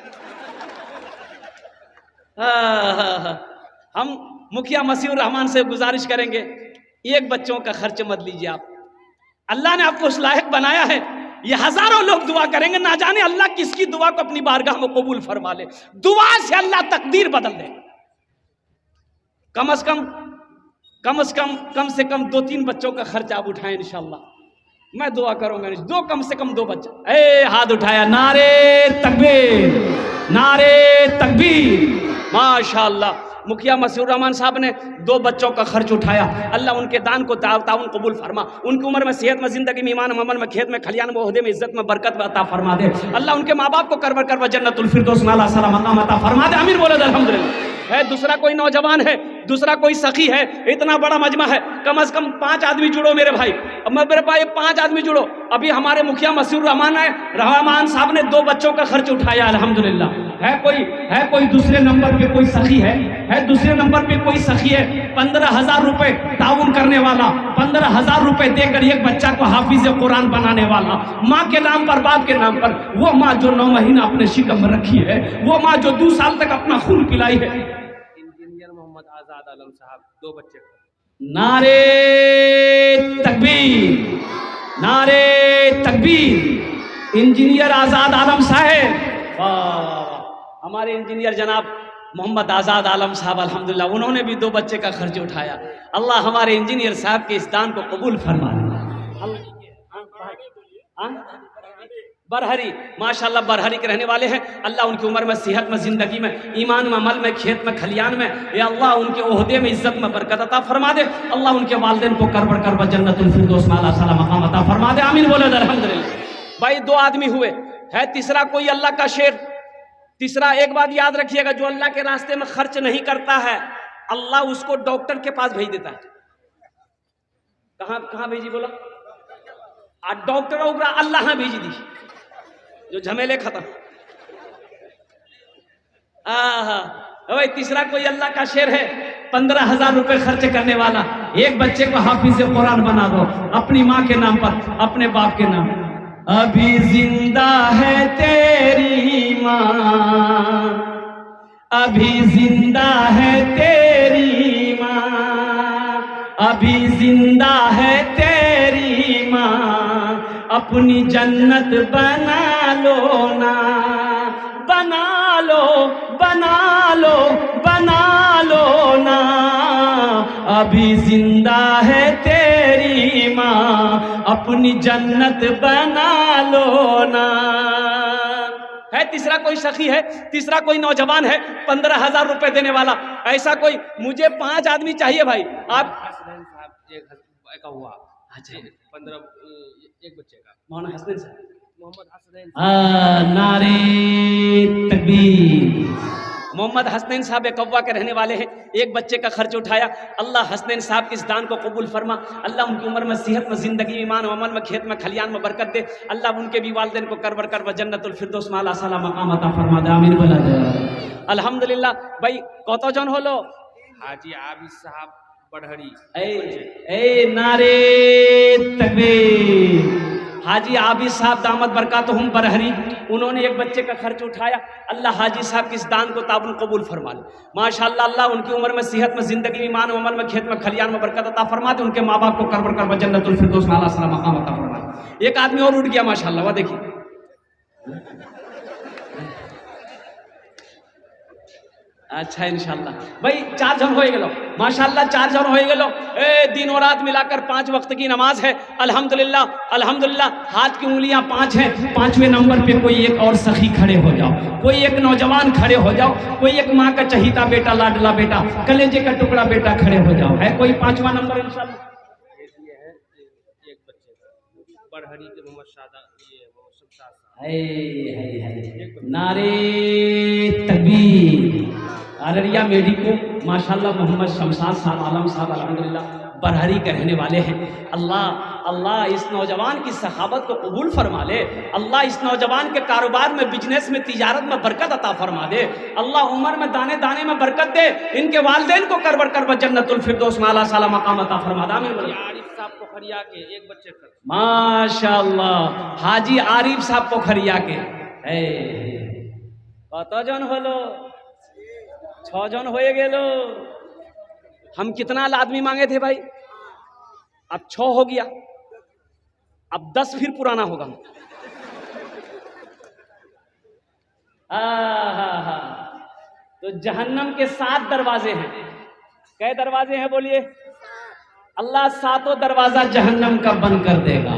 हम मुखिया मसीहुर रहमान से गुजारिश करेंगे, एक बच्चों का खर्च मत लीजिए आप। अल्लाह ने आपको उस लायक बनाया है। ये हजारों लोग दुआ करेंगे, ना जाने अल्लाह किसकी दुआ को अपनी बारगाह में कबूल फरमा ले। दुआ से अल्लाह तकदीर बदल दे। कम से कम 2-3 बच्चों का खर्च आप उठाएं इंशाअल्लाह। मैं दुआ करूंगा, कम से कम 2 बच्चा। हाथ उठाया, नारे तकबीर, नारे तकबीर। माशाअल्लाह, मुखिया मसीहुर रहमान साहब ने 2 बच्चों का खर्च उठाया। अल्लाह उनके दान को ताउन कबूल फरमा। उनकी उम्र में, सेहत में, जिंदगी में, ईमान में, अमल में, खेत में, खलियान में, ओहदे में, इज्जत में, बरकत में अता फरमा दे। अल्लाह उनके माँ बाप को करवर जन्नतुल फिरदौस में आला साला मकाम अता फरमा दे। आमीन बोले अल्हम्दुलिल्लाह। है दूसरा कोई नौजवान है, दूसरा कोई सखी है, इतना बड़ा मजमा है, कम से कम 5 आदमी जुड़ो मेरे भाई। अब मेरे भाई 5 आदमी जुड़ो। अभी हमारे मुखिया मसीहुर रहमान साहब ने 2 बच्चों का खर्च उठाया अल्हम्दुलिल्लाह। है कोई दूसरे नंबर पे कोई सखी है दूसरे नंबर पे कोई सखी है, 15,000 रुपए ताउन करने वाला, 15,000 रुपए देकर एक बच्चा को हाफिज कुरान बनाने वाला, माँ के नाम पर, बाप के नाम पर। वो माँ जो 9 महीना अपने शिकम में रखी है, वो माँ जो 2 साल तक अपना खून पिलाई है। इंजीनियर मोहम्मद आजाद आलम साहब 2 बच्चे। नारे तकबीर, नारे तकबीर। इंजीनियर आजाद आलम साहब, हमारे इंजीनियर जनाब मोहम्मद आजाद आलम साहब अल्हम्दुलिल्लाह, उन्होंने भी 2 बच्चे का खर्च उठाया। अल्लाह हमारे इंजीनियर साहब के इस दान को कबूल फरमा दे। बरहरी, माशाल्लाह बरहरी के रहने वाले हैं। अल्लाह उनकी उम्र में, सेहत में, जिंदगी में, ईमान में, अमल में, खेत में, खलियान में, या अल्लाह उनके ओहदे में, इज्जत में बरकत अता फरमा दे। अल्लाह उनके वालिदैन को करबर जन्नतुल फिरदौस में आला साला मकाम अता फरमा दे। आमीन बोले अल्हम्दुलिल्लाह। भाई 2 आदमी हुए, है तीसरा कोई अल्लाह का शेर। तीसरा, एक बात याद रखिएगा, जो अल्लाह के रास्ते में खर्च नहीं करता है, अल्लाह उसको डॉक्टर के पास भेज देता है। कहां भेजी बोला? डॉक्टर अल्लाह भेज दी, जो झमेले खत्म। आहा, भाई तीसरा कोई अल्लाह का शेर है, 15,000 रुपए खर्च करने वाला, एक बच्चे को हाफिज कुरान बना दो अपनी माँ के नाम पर, अपने बाप के नाम। अभी जिंदा है तेरी माँ, अभी जिंदा है तेरी माँ, अभी जिंदा है तेरी माँ, अपनी जन्नत बना लो ना, बना लो बना लो बना लो ना, अभी जिंदा है तेरी माँ, अपनी जन्नत बना लो ना। है तीसरा कोई सखी है, तीसरा कोई नौजवान है 15,000 रुपए देने वाला, ऐसा कोई, मुझे 5 आदमी चाहिए भाई। आप हसनैन का हुआ, अच्छा 15 एक बच्चे का, मौलाना हसनैन साहब, मोहम्मद हसनैन। नारे तकबीर। मोहम्मद हसनैन साहब कव्वा के रहने वाले हैं, एक बच्चे का खर्च उठाया। अल्लाह हसनैन साहब की इस दान को कबूल फरमा, अल्लाह उनकी उम्र में, सेहत में, जिंदगी, ईमान, अमल में, खेत में, खलियान में बरकत दे। अल्लाह उनके भी वालिदैन को कर बरकर जन्नतुल फिरदौस में आला साला मकाम अता फरमा दे, आमीन बोला जाए। अल्हम्दुलिल्लाह। भाई कत जन हलो? हाजी आबिद साहब बढ़हरी। ए नारे तकबीर। हाजी आबिद साहब दामद बरकातहुम बरहरी, उन्होंने एक बच्चे का खर्च उठाया। अल्लाह हाजी साहब की इस दान को ताबुन कबूल फरमा ले माशाअल्लाह। अल्लाह उनकी उम्र में, सेहत में, जिंदगी, ईमान, अमल में, खेत में, खलियान में बरकत अता फरमा दे। उनके माँ बाप को कर बरकर जन्नतुल फिरदौस में आला साला मकाम अता फरमा दे। एक आदमी और उठ गया माशाअल्लाह, वह देखिए। अच्छा इंशाल्लाह भाई 4 जन हो गए माशाल्लाह, 4 जन हो गए। दिन और रात मिलाकर 5 वक्त की नमाज है। अल्हम्दुलिल्लाह अल्हम्दुलिल्लाह। हाथ की उंगलियां 5 हैं, 5वें नंबर पे कोई एक और सखी खड़े हो जाओ, कोई एक नौजवान खड़े हो जाओ, कोई एक माँ का चहीता बेटा, लाडला बेटा, कलेजे का टुकड़ा बेटा खड़े हो जाओ। है कोई 5वां नंबर इंशाल्लाह? ये है एक बच्चे का, बढ़हरी के मोहम्मद शादा, ये नारे तकबीर। अररिया मेडिको माशाल्लाह मोहम्मद शमशाद साहब, आलम साहब अल्हम्दुलिल्लाह बरहरी के रहने वाले हैं। अल्लाह अल्लाह इस नौजवान की सखावत को कबूल फरमा ले। अल्लाह इस नौजवान के कारोबार में, बिजनेस में, तिजारत में बरकत अता फरमा दे। अल्लाह उम्र में, दाने दाने में बरकत दे। इनके वालिदैन को कर बरकर जन्नतुल फिरदौस में आला साला मकाम अता फरमा दे। आमीन। आरिफ साहब पोखरिया के एक बच्चे का माशाअल्लाह। हाजी आरिफ साहब पोखरिया के कत जन हलो? 6 जन हो गेलो। हम कितना आदमी मांगे थे भाई? अब 6 हो गया, अब 10 फिर पुराना होगा। तो जहन्नम के 7 दरवाजे हैं। कै दरवाजे हैं बोलिए? अल्लाह 7 दरवाजा जहन्नम का बंद कर देगा।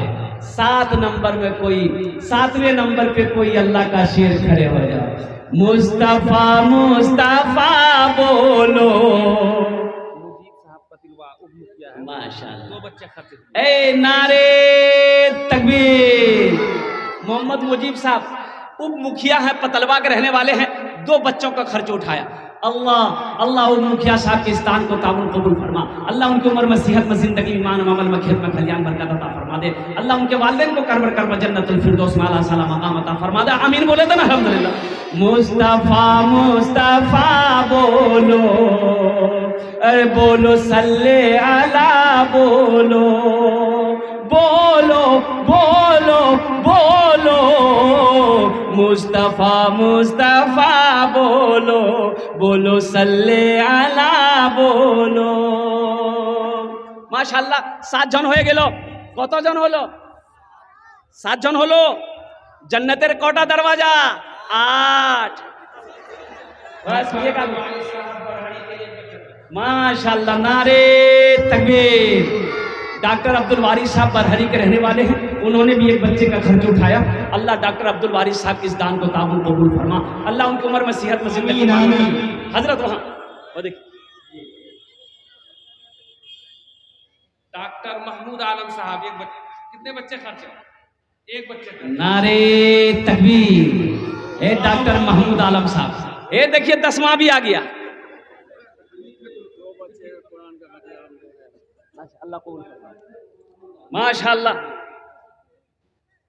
7 नंबर में कोई, 7वें नंबर पे कोई अल्लाह का शेर खड़े हो जाओ। मुस्तफा मुस्तफा बोलो। मुजीब साहब पतिलवा उबमुखिया है माशाअल्लाह। 2 बच्चे खर्च। ए नारे तकबीर। मोहम्मद मुजीब साहब उप मुखिया है, पतलवा के रहने वाले हैं। 2 बच्चों का खर्च उठाया। अल्लाह अल्लाह उप मुखिया साहब के स्थान को ताबुन कबूल फरमा। अल्लाह उनकी उम्र में, सेहत में, जिंदगी, ईमान, अमल में, खेत में, खलियान बरकत अता फरमा दे। अल्लाह उनके वालिदैन को कर बरकर जन्नतुल फिरदौस में आला साला मकाम अता फरमा दे। आमीन बोले तो ना अल्हम्दुलिल्लाह। मुस्तफा मुस्तफा बोलो, अरे बोलो सल्ले अला बोलो, बोलो बोलो बोलो, मुस्तफा मुस्तफा बोलो, बोलो सल्ले अला बोलो। माशाल्लाह 7 जन हो गेलो। कत जन हलो? 7 जन हलो। जन्नतेर कटा दरवाजा? 8। माशाल्लाह नारे तकबीर। डॉक्टर अब्दुल वारिस साहब बरहरी के रहने वाले हैं, उन्होंने भी एक बच्चे का खर्च उठाया। अल्लाह डॉक्टर अब्दुल वारिस साहब की इस दान को ताबुन कबूल फरमा। अल्लाह उनकी उम्र में, सेहत में, जिंदगी। हजरत वहां वो देखिए डॉक्टर महमूद आलम साहब एक बच्चे, कितने बच्चे खर्च है? एक बच्चे का। नारे तकबीर। ए डॉक्टर महमूद आलम साहब, ये देखिए 10वां भी आ गया। माशाअल्लाह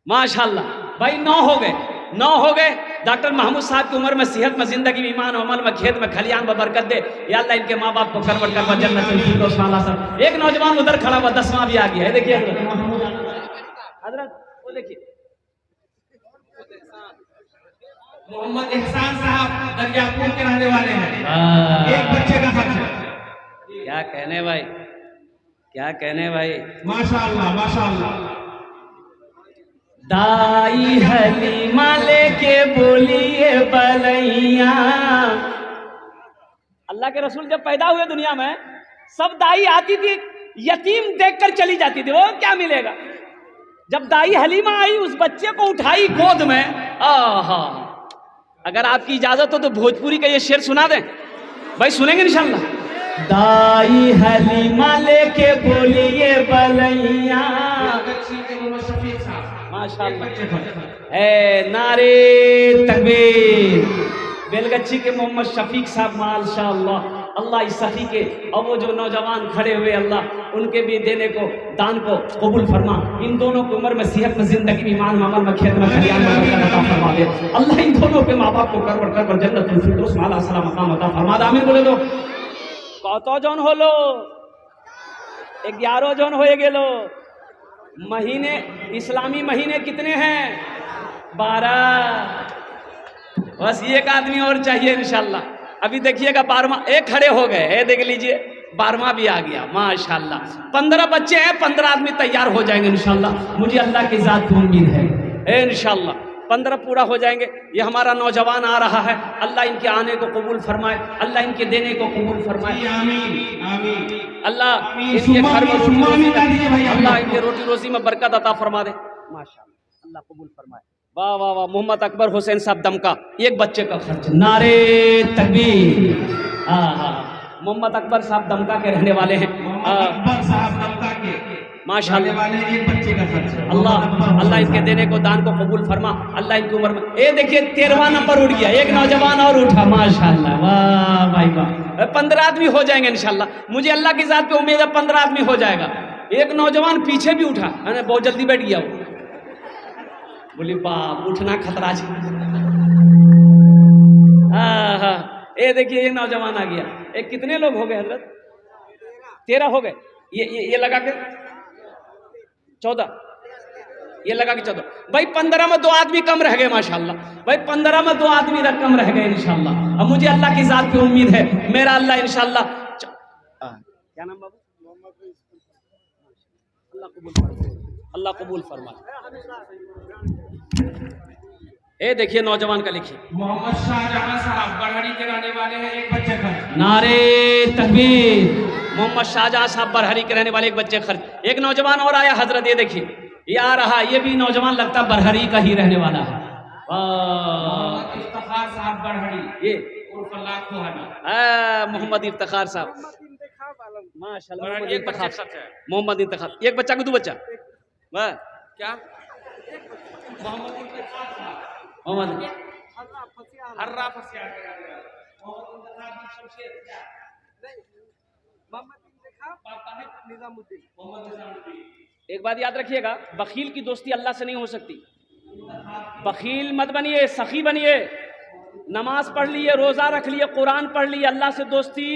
माशाअल्लाह। भाई 9 हो गए। 9 हो गए। डॉक्टर महमूद साहब की उम्र में, सेहत में, जिंदगी में, ईमान अमल में, खेत में, खलियान में बरकत दे या अल्लाह। इनके माँ बाप को करवट करवा जन्नतुल फिरदौस वाला सब। एक नौजवान उधर खड़ा हुआ, 10वां भी आ गया है, देखिए हजरत, वो देखिए मोहम्मद एहसान साहब दरियापुर के रहने वाले हैं। एक बच्चे का खर्च है। क्या कहने भाई, क्या कहने भाई, माशाअल्लाह माशाअल्लाह। दाई हलीमा लेके बोलिए बलैया। अल्लाह के रसूल जब पैदा हुए दुनिया में, सब दाई आती थी, यतीम देखकर चली जाती थी, वो क्या मिलेगा। जब दाई हलीमा आई, उस बच्चे को उठाई गोद में। आहा, अगर आपकी इजाजत हो तो भोजपुरी का ये शेर सुना दें भाई, सुनेंगे इंशाल्लाह। दाई हलीमा लेके बोलिए बलैया। माशाअल्लाह है, नारे तकबीर। बेलगच्छी के मोहम्मद शफीक साहब, माशाअल्लाह। अल्लाह इस सखी के और वो जो नौजवान खड़े हुए, अल्लाह उनके भी देने को, दान को कबूल फरमा। इन दोनों की उम्र में, सेहत में, जिंदगी में, ईमान में, अमल में, खेत में, खलियान में बरकत अता फरमा दे अल्लाह। इन दोनों के माँ बाप को करवर करवर जन्नतुल फिरदौस वाला सलाम मकाम अता फरमा दे। आमीन बोले दो। कत जन हलो, 11 जन हो गेलो। महीने, इस्लामी महीने कितने हैं? 12। बस एक आदमी और चाहिए इंशाल्लाह। अभी देखिएगा 12वां, एक खड़े हो गए, ये देख लीजिए 12वां भी आ गया माशाल्लाह। 15 बच्चे हैं, 15 आदमी तैयार हो जाएंगे इंशाल्लाह। मुझे अल्लाह की जात की उम्मीद है इंशाल्लाह 15 पूरा हो जाएंगे। ये हमारा नौजवान आ रहा है, अल्लाह इनके आने को कबूल फरमाए, अल्लाह इनके देने को कबूल फरमाए। अल्लाह इनके घर में रोटी रोजी, अल्लाह इनके रोटी रोजी में बरकत अता फरमा दे माशाल्लाह। अल्लाह कबूल फरमाए। वाह वाह वाह। मोहम्मद अकबर हुसैन साहब दमका, एक बच्चे का खर्च। नारे तकबीर। मोहम्मद अकबर साहब दमका के रहने वाले हैं। माशाअल्लाह। अल्लाह अल्लाह इनके देने को, दान को कबूल फरमा। अल्लाह इनकी उम्र में, ये देखिए 13वां नंबर उठ गया, एक नौजवान और उठा माशाअल्लाह। वाह भाई वाह। 15 आदमी हो जाएंगे इंशाल्लाह। मुझे अल्लाह की जात पे उम्मीद है 15 आदमी हो जाएगा। एक नौजवान पीछे भी उठा, मैंने बहुत जल्दी बैठ गया वो, बोली बाप उठना खतरा है। हाँ, ये देखिए ये नौजवान आ गया। एक कितने लोग हो गए हजरत? 13 हो गए। ये लगा के 14, ये लगा के 14 भाई। 15 में 2 आदमी कम रह गए माशाल्लाह भाई। 15 में 2 आदमी कम रह गए इंशाल्लाह। अब मुझे अल्लाह की जात पे उम्मीद है, मेरा अल्लाह इंशाल्लाह। क्या नाम बाबू? अल्लाह कबूल फरमाए, अल्लाह कबूल फरमाए। ए देखिए नौजवान का लिखिए, मोहम्मद शाहजहां साहब बरहड़ी के रहने वाले हैं। एक बच्चे का। नारे तकबीर। मोहम्मद शाहजहां साहब बरहड़ी के रहने वाले, एक बच्चे खर्च। एक नौजवान और आया हजरत, ये देखिए ये आ रहा, ये भी नौजवान लगता बरहड़ी का ही रहने वाला है। इफ्तिखार साहब बरहड़ी, ये मोहम्मद इफ्तिखार साहब माशाल्लाह। मोहम्मद इफ्तिखार, एक बच्चा को 2 बच्चा। वाह क्या मोहम्मद एक बात याद रखिएगा, बखील की दोस्ती अल्लाह से नहीं हो सकती। बखील मत बनिए, सखी बनिए। नमाज पढ़ लिए, रोजा रख लिए, कुरान पढ़ लिए, अल्लाह से दोस्ती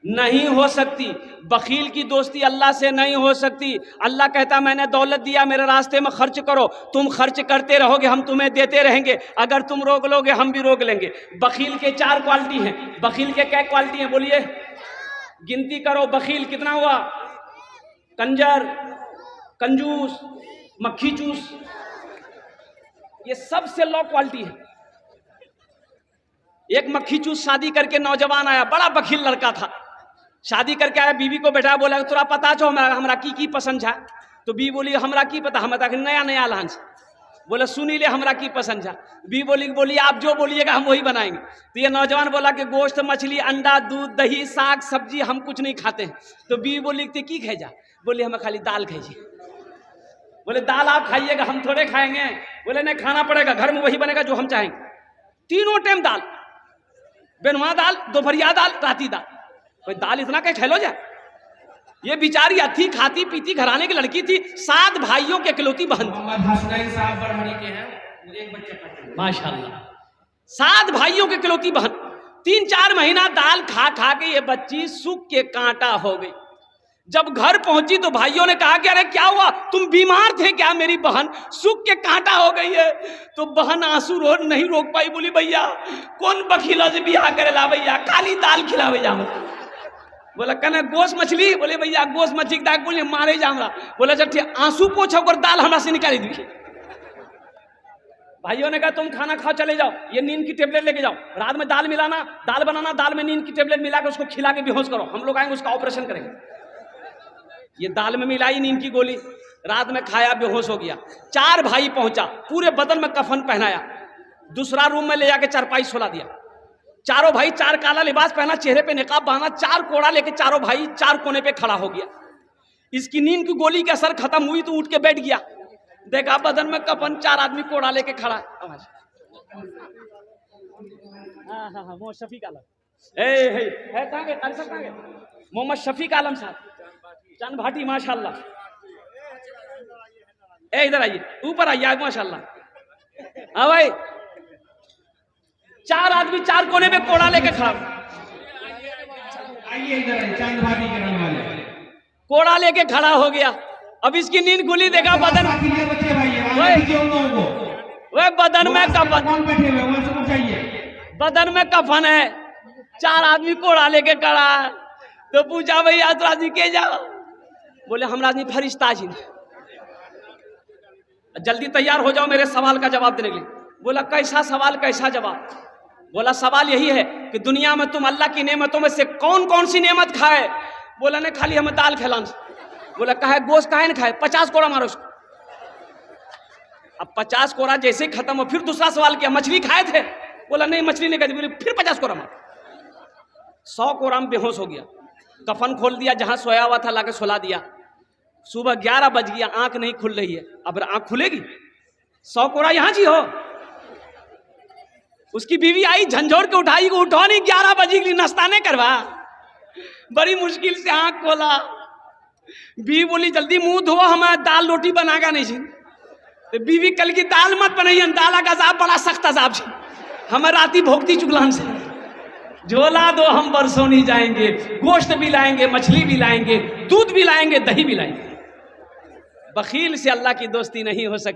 नहीं हो सकती। बखील की दोस्ती अल्लाह से नहीं हो सकती। अल्लाह कहता मैंने दौलत दिया, मेरे रास्ते में खर्च करो। तुम खर्च करते रहोगे, हम तुम्हें देते रहेंगे। अगर तुम रोक लोगे, हम भी रोक लेंगे। बखील के 4 क्वालिटी हैं। बखील के क्या क्वालिटी हैं बोलिए, गिनती करो। बखील कितना हुआ? कंजर, कंजूस, मक्खी चूस, ये सबसे लो क्वालिटी है। एक मक्खी चूस शादी करके नौजवान आया, बड़ा बखील लड़का था। शादी करके आया, बीवी को बैठा, बोला तोरा पता छो हमरा की पसंद है? तो बीवी बोली हमरा की पता, हम नया नया लान से। बोले सुनी ले हमरा की पसंद है? बीवी बोली आप जो बोलिएगा हम वही बनाएंगे। तो ये नौजवान बोला कि गोश्त, मछली, अंडा, दूध, दही, साग, सब्जी हम कुछ नहीं खाते हैं। तो बीवी बोली की खाई जा? बोली हमें खाली दाल खाइए। बोले दाल आप खाइएगा, हम थोड़े खाएंगे। बोले नहीं खाना पड़ेगा, घर में वही बनेगा जो हम चाहेंगे। 3 टाइम दाल, बेनुआ दाल, दोपहरिया दाल, राती दाल। कोई दाल इतना कहीं खेलो जाए? ये बिचारी अच्छी खाती पीती घराने की लड़की थी, 7 भाइयों के इकलौती बहन थी। मोहम्मद हसनैन साहब बरहड़ी के हैं। एक बच्चा खाते हैं। माशाल्लाह। 7 भाइयों के इकलौती बहन, 3-4 महीना दाल खा खा के ये बच्ची सूख के कांटा हो गई। जब घर पहुंची तो भाइयों ने कहा कि अरे क्या हुआ, तुम बीमार थे क्या? मेरी बहन सूख के कांटा हो गई है। तो बहन आंसू नहीं रोक पाई, बोली भैया कौन बखीला से बियाह करेला भैया, खाली दाल खिला भैया। बोला कने गोश्त मछली? बोले भैया गोश्त मछली दाग बोले मारे जामरा। बोला जब ठीक आंसू पोछो और दाल हमरा से निकाली दी। भाइयों ने कहा तुम खाना खाओ चले जाओ, ये नींद की टेबलेट लेके जाओ, रात में दाल मिलाना, दाल बनाना, दाल में नींद की टेबलेट मिला के उसको खिला के बेहोश करो, हम लोग आएंगे उसका ऑपरेशन करेंगे। ये दाल में मिलाई नींद की गोली, रात में खाया, बेहोश हो गया। 4 भाई पहुंचा, पूरे बदन में कफन पहनाया, दूसरा रूम में ले जाके चारपाई सुला दिया। चारों भाई 4 काला लिबास पहना, चेहरे पे निकाब बांधा, 4 कोड़ा लेके चारों भाई 4 कोने पे खड़ा हो गया। इसकी नींद की गोली के असर खत्म हुई तो उठ के बैठ गया, देखा बदन में कफन, 4 आदमी कोड़ा लेके खड़ा है। मोहम्मद शफीक आलम मोहम्मद शफीक आलम साहब चंद भाटी माशाल्लाह। इधर आइए, ऊपर आइए माशाल्लाह। हाँ भाई 4 आदमी 4 कोने पे कोड़ा लेके खड़ा, आइए इधर आइए, चांद भाभी के रहने वाले कोड़ा लेके खड़ा हो गया। अब इसकी नींद खुली, देखा बदन बच्चे भाई वह बदन में कफन, कौन बैठे हुए वहां से उठाइए, बदन में कफन है, 4 आदमी कोड़ा लेके खड़ा है। तो पूछा भैया तो आदमी के जाओ? बोले हम आदमी फरिश्ता जी, जल्दी तैयार हो जाओ मेरे सवाल का जवाब देने के लिए। बोला कैसा सवाल कैसा जवाब? बोला सवाल यही है कि दुनिया में तुम अल्लाह की नेमतों में से कौन कौन सी नेमत खाए? बोला ने खाली हमें दाल खिलाना। बोला कहा गोश्त काहे न खाए? 50 कोड़ा मारो उसको। अब 50 कोड़ा जैसे ही खत्म हो फिर दूसरा सवाल किया, मछली खाए थे? बोला नहीं मछली नहीं खाई। बोले फिर 50 कोड़ा मारो। 100 कोड़ा में बेहोश हो गया, कफन खोल दिया, जहां सोया हुआ था लाके सुला दिया। सुबह 11 बज गया, आंख नहीं खुल रही है। अब आंख खुलेगी? 100 कोड़ा यहां जी हो। उसकी बीवी आई, झंझोर के उठाई, को उठो नहीं, 11 बजे के लिए नाश्ता नहीं करवा। बड़ी मुश्किल से आंख खोला, बीवी बोली जल्दी मुंह धो, हमें दाल रोटी बनागा नहीं जी। तो बीवी कल की दाल मत बनाइए, दाल का अजाब बड़ा सख्त अजाब जी, हमें राती भोगती चुगलान से। झोला दो हम बरसों नहीं जाएंगे, गोश्त भी लाएंगे, मछली भी लाएंगे, दूध भी लाएंगे, दही भी लाएंगे। बखील से अल्लाह की दोस्ती नहीं हो सकती।